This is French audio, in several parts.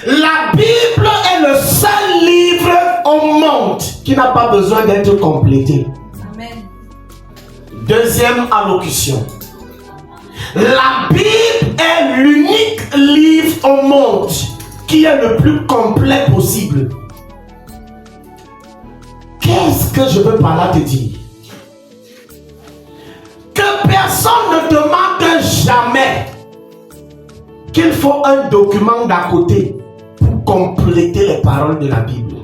La Bible est le seul livre au monde qui n'a pas besoin d'être complété. Amen. Deuxième allocution. La Bible est l'unique livre au monde qui est le plus complet possible. Qu'est-ce que je veux par là te dire? Que personne ne demande jamais qu'il faut un document d'à côté pour compléter les paroles de la Bible.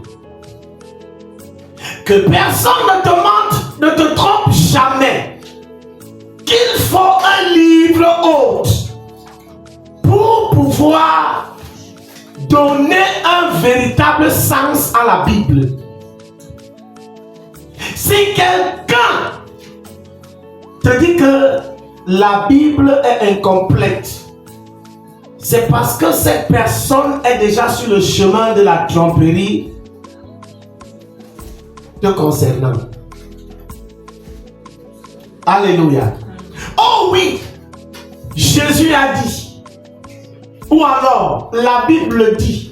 Que personne ne te trompe jamais qu'il faut un livre autre pour pouvoir donner un véritable sens à la Bible. Si quelqu'un te dit que la Bible est incomplète, c'est parce que cette personne est déjà sur le chemin de la tromperie te concernant. Alléluia. Oh oui, Jésus a dit, ou alors la Bible dit,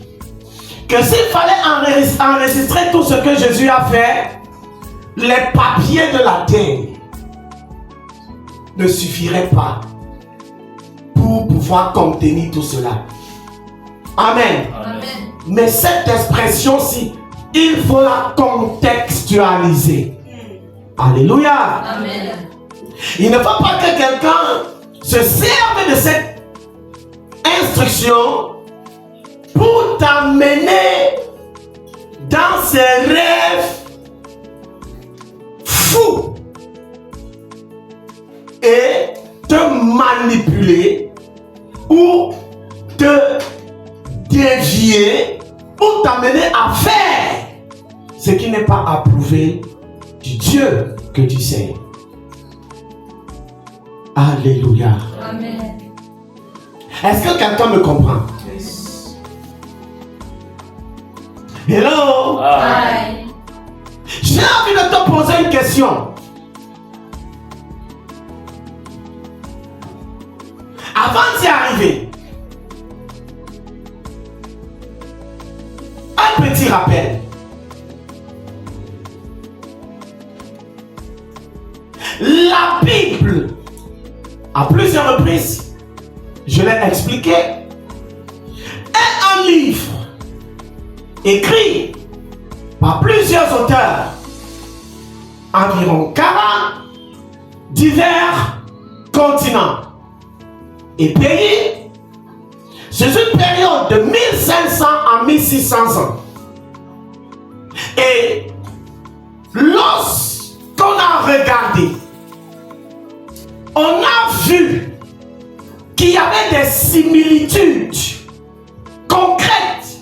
que s'il fallait enregistrer tout ce que Jésus a fait, les papiers de la terre ne suffiraient pas pour pouvoir contenir tout cela. Amen. Amen. Mais cette expression-ci, il faut la contextualiser. Alléluia. Amen. Il ne faut pas que quelqu'un se serve de cette instruction pour t'amener dans ses rêves fous et te manipuler ou te dévier ou t'amener à faire ce qui n'est pas approuvé du Dieu que tu sais. Alléluia. Amen. Est-ce que quelqu'un me comprend? Yes. Hello? Bye. J'ai envie de te poser une question. Avant d'y arriver, un petit rappel. La Bible, à plusieurs reprises, je l'ai expliqué, est un livre écrit par plusieurs auteurs, environ 40 divers continents et pays, sur une période de 1500 à 1600 ans. Et lorsqu'on a regardé, on a vu qu'il y avait des similitudes concrètes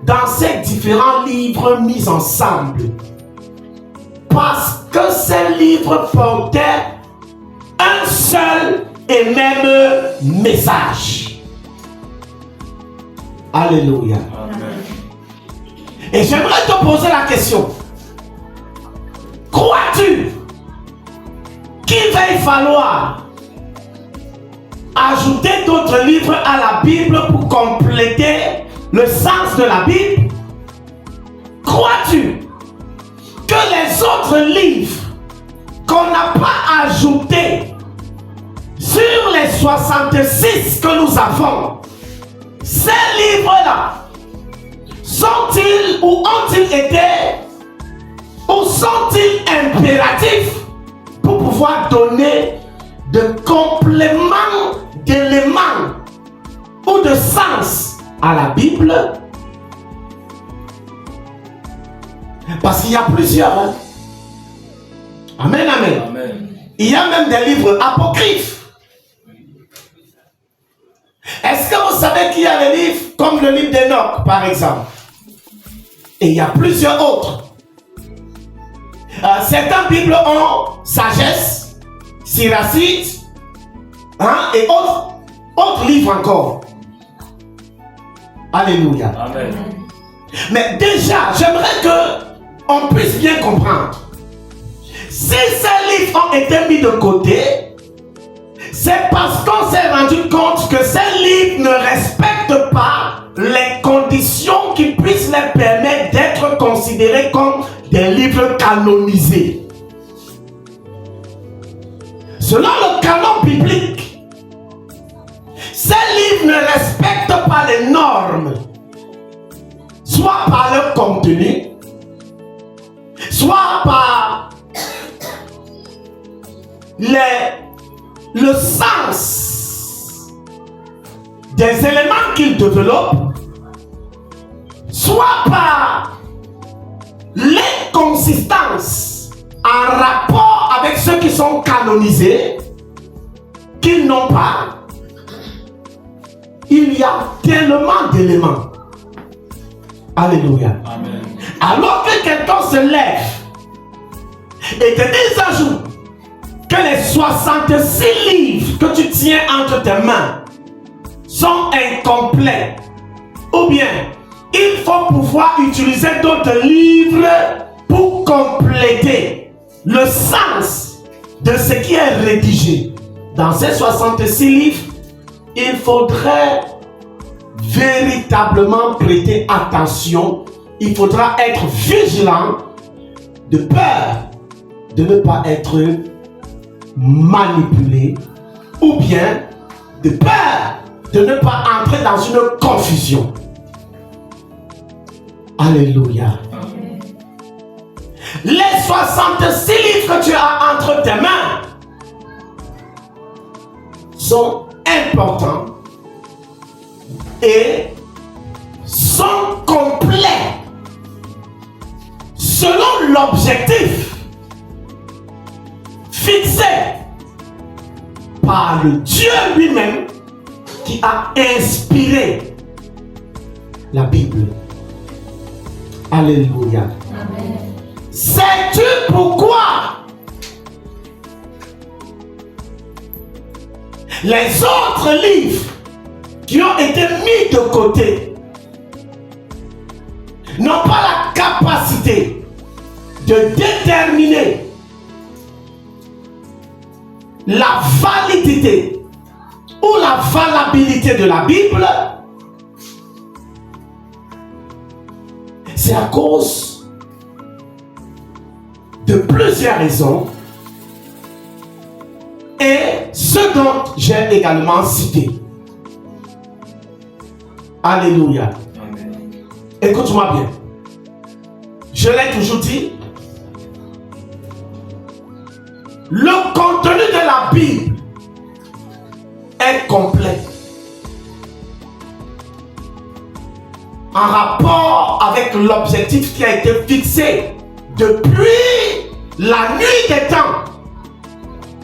dans ces différents livres mis ensemble. Parce que ces livres portaient un seul et même message. Alléluia. Amen. Et j'aimerais te poser la question. Crois-tu qu'il va y falloir ajouter d'autres livres à la Bible pour compléter le sens de la Bible? Crois-tu que les autres livres qu'on n'a pas ajoutés sur les 66 que nous avons, ces livres-là, sont-ils ou ont-ils été ou sont-ils impératifs pour pouvoir donner de compléments, d'éléments ou de sens à la Bible? Parce qu'il y a plusieurs. Hein? Amen, amen. Amen. Il y a même des livres apocryphes. Est-ce que vous savez qu'il y a des livres comme le livre d'Enoch, par exemple? Et il y a plusieurs autres. Certaines Bibles ont sagesse, siracide, hein, et autres livres encore. Alléluia. Amen. Mais déjà, j'aimerais qu'on puisse bien comprendre. Si ces livres ont été mis de côté, c'est parce qu'on s'est rendu compte que ces livres ne respectent pas les considérés comme des livres canonisés. Selon le canon biblique, ces livres ne respectent pas les normes, soit par leur contenu, soit par le sens des éléments qu'ils développent, soit par l'inconsistance en rapport avec ceux qui sont canonisés, qu'ils n'ont pas. Il y a tellement d'éléments. Alléluia. Amen. Alors que quelqu'un se lève et te dit un jour que les 66 livres que tu tiens entre tes mains sont incomplets, ou bien il faut pouvoir utiliser d'autres livres pour compléter le sens de ce qui est rédigé dans ces 66 livres, il faudrait véritablement prêter attention. Il faudra être vigilant de peur de ne pas être manipulé, ou bien de peur de ne pas entrer dans une confusion. Alléluia. Amen. Les 66 livres que tu as entre tes mains sont importants et sont complets selon l'objectif fixé par le Dieu lui-même qui a inspiré la Bible. Alléluia. Amen. Sais-tu pourquoi les autres livres qui ont été mis de côté n'ont pas la capacité de déterminer la validité ou la valabilité de la Bible? C'est à cause de plusieurs raisons et ce dont j'ai également cité. Alléluia. Amen. Écoute-moi bien. Je l'ai toujours dit. Le contenu de la Bible est complet. En rapport avec l'objectif qui a été fixé depuis la nuit des temps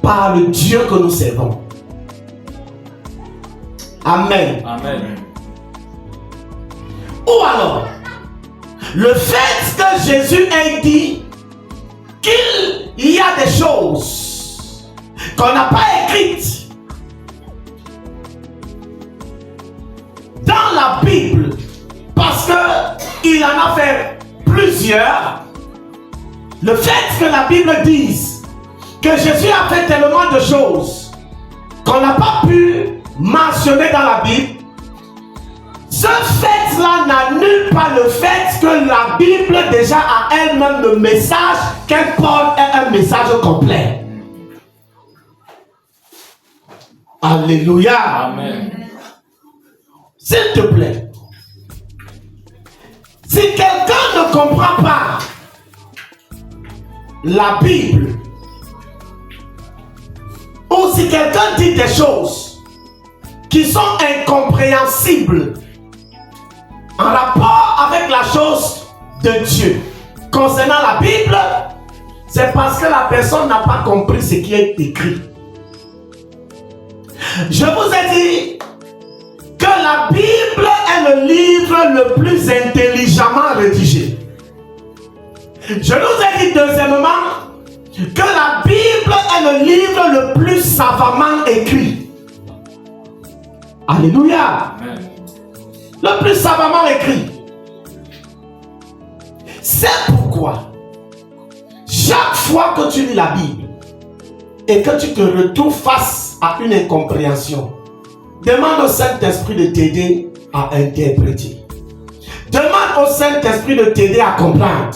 par le Dieu que nous servons. Amen. Amen. Ou alors, le fait que Jésus ait dit qu'il y a des choses qu'on n'a pas écrites dans la Bible parce qu'il en a fait plusieurs. Le fait que la Bible dise que Jésus a fait tellement de choses qu'on n'a pas pu mentionner dans la Bible, ce fait-là n'annule pas le fait que la Bible déjà a elle-même le message qu'elle porte est un message complet. Alléluia. Amen. S'il te plaît, si quelqu'un ne comprend pas la Bible, ou si quelqu'un dit des choses qui sont incompréhensibles en rapport avec la chose de Dieu concernant la Bible, c'est parce que la personne n'a pas compris ce qui est écrit. Je vous ai dit que la Bible est le livre le plus intelligemment rédigé. Je nous ai dit deuxièmement que la Bible est le livre le plus savamment écrit. Alléluia. Amen. Le plus savamment écrit. C'est pourquoi chaque fois que tu lis la Bible et que tu te retrouves face à une incompréhension, demande au Saint-Esprit de t'aider à interpréter. Demande au Saint-Esprit de t'aider à comprendre.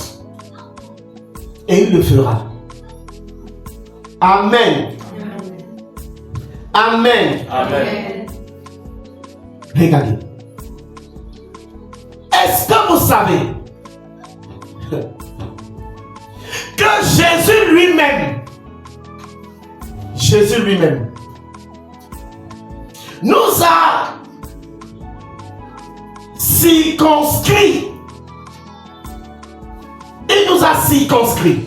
et il le fera. Amen. Amen. Amen. Regardez. Est-ce que vous savez que Jésus lui-même nous a circonscrits. Il nous a circonscrits.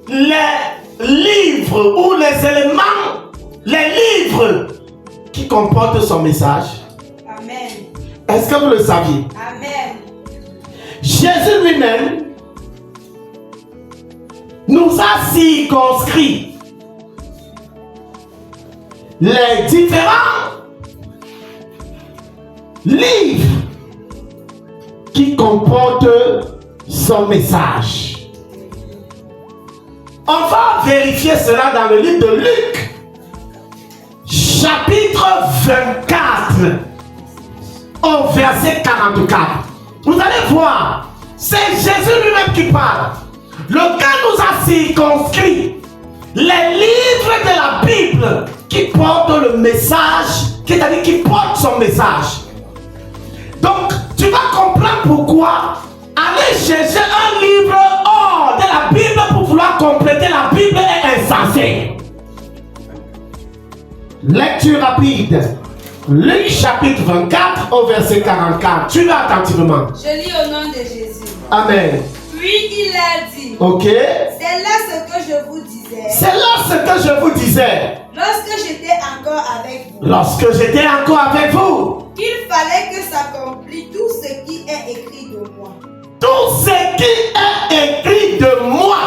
Les livres ou les éléments, les livres qui comportent son message. Amen. Est-ce que vous le saviez? Amen. Jésus lui-même nous a circonscrits les différents livres qui comportent son message. On va vérifier cela dans le livre de Luc, chapitre 24, au verset 44. Vous allez voir, c'est Jésus lui-même qui parle. Lequel nous a circonscrit les livres de la Bible qui portent le message, c'est-à-dire qui portent son message. Donc, tu vas comprendre pourquoi aller chercher un livre hors de la Bible pour vouloir compléter la Bible est insensé. Lecture rapide. Luc chapitre 24 au verset 44. Tu l'as attentivement. Je lis au nom de Jésus. Amen. Puis il a dit. Ok. C'est là ce que je vous disais. C'est là ce que je vous disais. Lorsque j'étais encore avec vous. Lorsque j'étais encore avec vous. Qu'il fallait que s'accomplisse tout ce qui est écrit de moi. Tout ce qui est écrit de moi.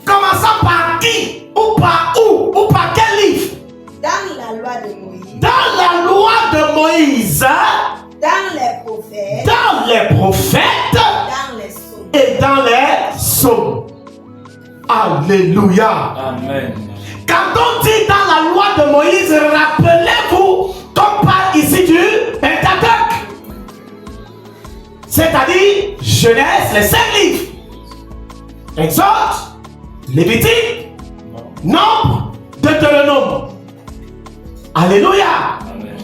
Commençant par qui? Ou par où? Ou par quel livre? Dans la loi de Moïse. Dans la loi de Moïse. Dans les prophètes. Dans les prophètes. Dans les psaumes. Et dans les psaumes. Alléluia. Amen. Quand on dit dans la loi de Moïse, rappelez-vous qu'on parle ici du Pentateuque. C'est-à-dire Genèse, les 5 livres. Exode, Lévitique, Nombre, Deutéronome. Alléluia. Amen.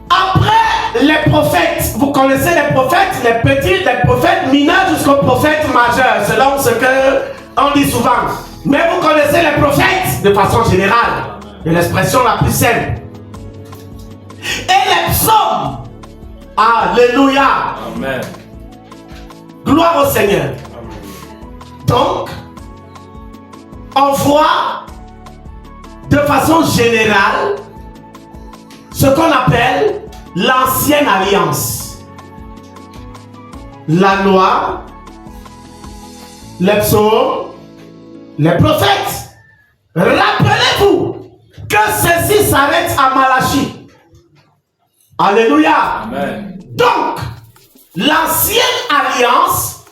Après les prophètes, vous connaissez les prophètes, les petits, les prophètes mineurs jusqu'aux prophètes majeurs, selon ce que on dit souvent. Mais vous connaissez les prophètes de façon générale, de l'expression la plus simple. Et les psaumes. Alléluia. Amen. Gloire au Seigneur. Donc, on voit de façon générale ce qu'on appelle l'ancienne alliance. La loi, les psaumes, les prophètes. Rappelez-vous que ceci s'arrête à Malachie. Alléluia. Amen. Donc, l'ancienne alliance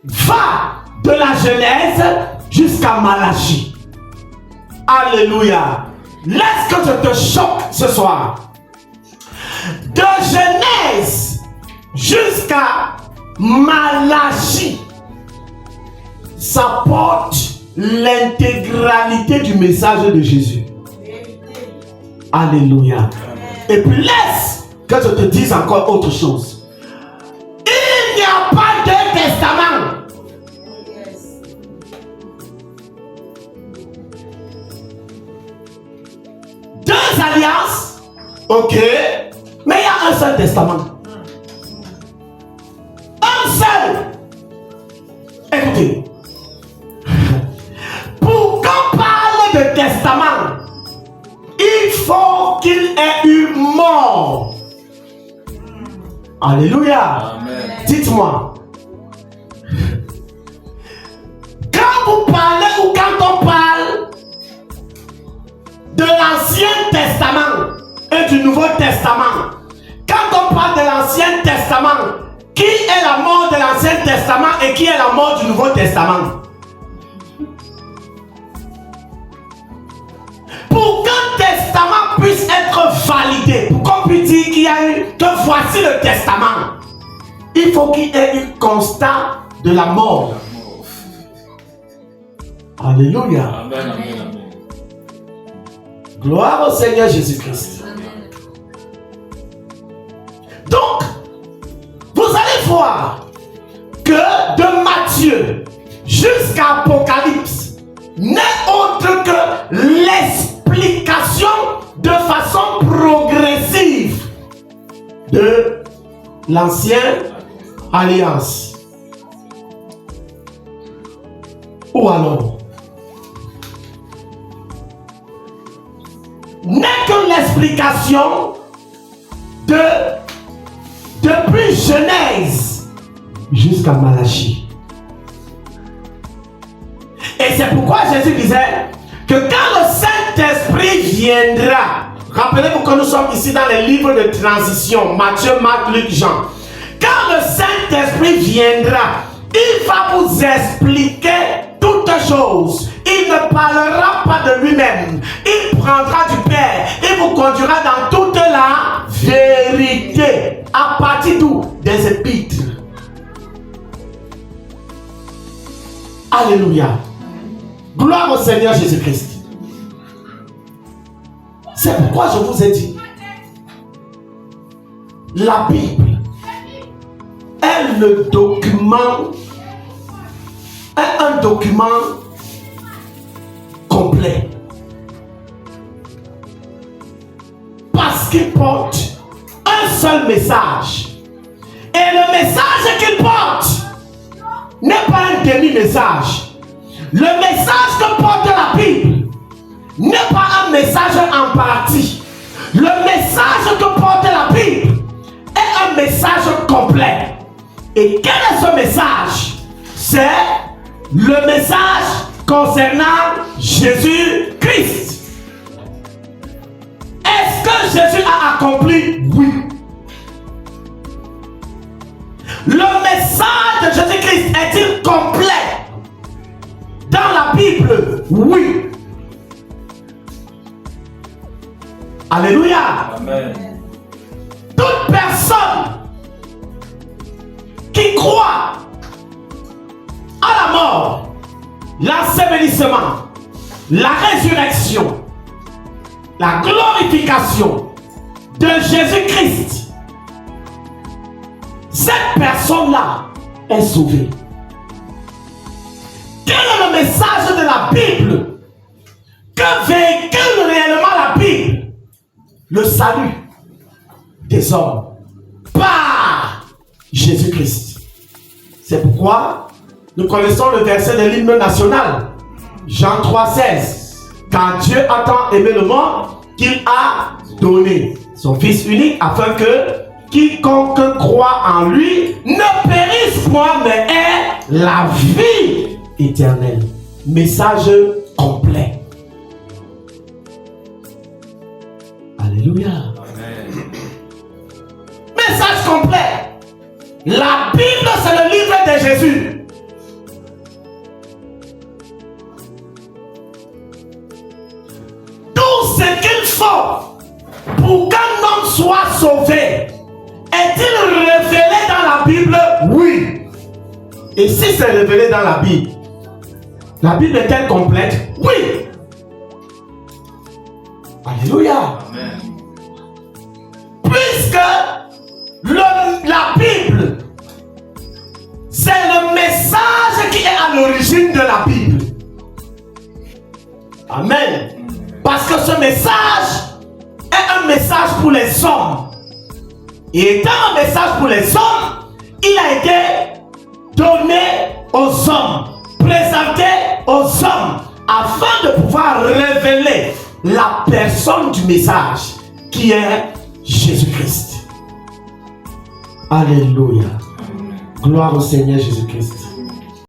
va de la Genèse jusqu'à Malachie. Alléluia. Laisse que je te choque ce soir. De Genèse jusqu'à Malachie, ça porte l'intégralité du message de Jésus. Alléluia. Et puis laisse que je te dise encore autre chose. Il n'y a pas de testament. Deux alliances, ok, mais il y a un seul testament. Un seul. Écoutez, pour qu'on parle de testament, il faut qu'il ait eu mort. Alléluia. Amen. Dites-moi, quand vous parlez ou quand on parle de l'Ancien Testament et du Nouveau Testament, quand on parle de l'Ancien Testament, qui est la mort de l'Ancien Testament et qui est la mort du Nouveau Testament? Pour qu'un testament puisse être validé, pour qu'on puisse dire qu'il y a eu, que voici le testament, il faut qu'il y ait une constante de la mort. Alléluia. Amen, amen, amen. Gloire au Seigneur Jésus-Christ. Donc, vous allez voir que de Matthieu jusqu'à Apocalypse n'est autre que l'explication de façon progressive de l'ancienne alliance. Ou alors, n'est que l'explication depuis Genèse jusqu'à Malachie. Et c'est pourquoi Jésus disait que quand le Saint-Esprit viendra, rappelez-vous que nous sommes ici dans les livres de transition, Matthieu, Marc, Luc, Jean. Quand le Saint-Esprit viendra, il va vous expliquer toutes choses. Il ne parlera pas de lui-même. Il prendra du Père. Il vous conduira dans toute la vérité. À partir d'où? Des épîtres. Alléluia. Gloire au Seigneur Jésus-Christ. C'est pourquoi je vous ai dit, la Bible est le document, est un document complet. Parce qu'il porte un seul message. Et le message qu'il porte n'est pas un demi-message. Le message que porte la Bible n'est pas un message en partie. Le message que porte la Bible est un message complet. Et quel est ce message? C'est le message concernant Jésus-Christ. Est-ce que Jésus a accompli? Oui. Le message de Jésus-Christ est-il complet dans la Bible? Oui. Alléluia. Amen. Toute personne qui croit à la mort, l'ensevelissement, la résurrection, la glorification de Jésus-Christ, cette personne-là est sauvée. Quel est le message de la Bible? Que véhicule réellement la Bible? Le salut des hommes par Jésus-Christ. C'est pourquoi nous connaissons le verset de l'hymne national, Jean 3,16. Car Dieu a tant aimé le monde qu'il a donné son Fils unique afin que quiconque croit en lui ne périsse point mais ait la vie éternelle. Message complet. Alléluia. Amen. Message complet. La Bible, c'est le livre de Jésus. Tout ce qu'il faut pour qu'un homme soit sauvé, est-il révélé dans la Bible? Oui. Et si c'est révélé dans la Bible est-elle complète? Oui. Alléluia. Amen. Puisque la Bible, c'est le message qui est à l'origine de la Bible. Amen. Parce que ce message est un message pour les hommes. Et étant un message pour les hommes, il a été donné aux hommes, présenté aux hommes, afin de pouvoir révéler la personne du message qui est Jésus-Christ. Alléluia. Gloire au Seigneur Jésus-Christ.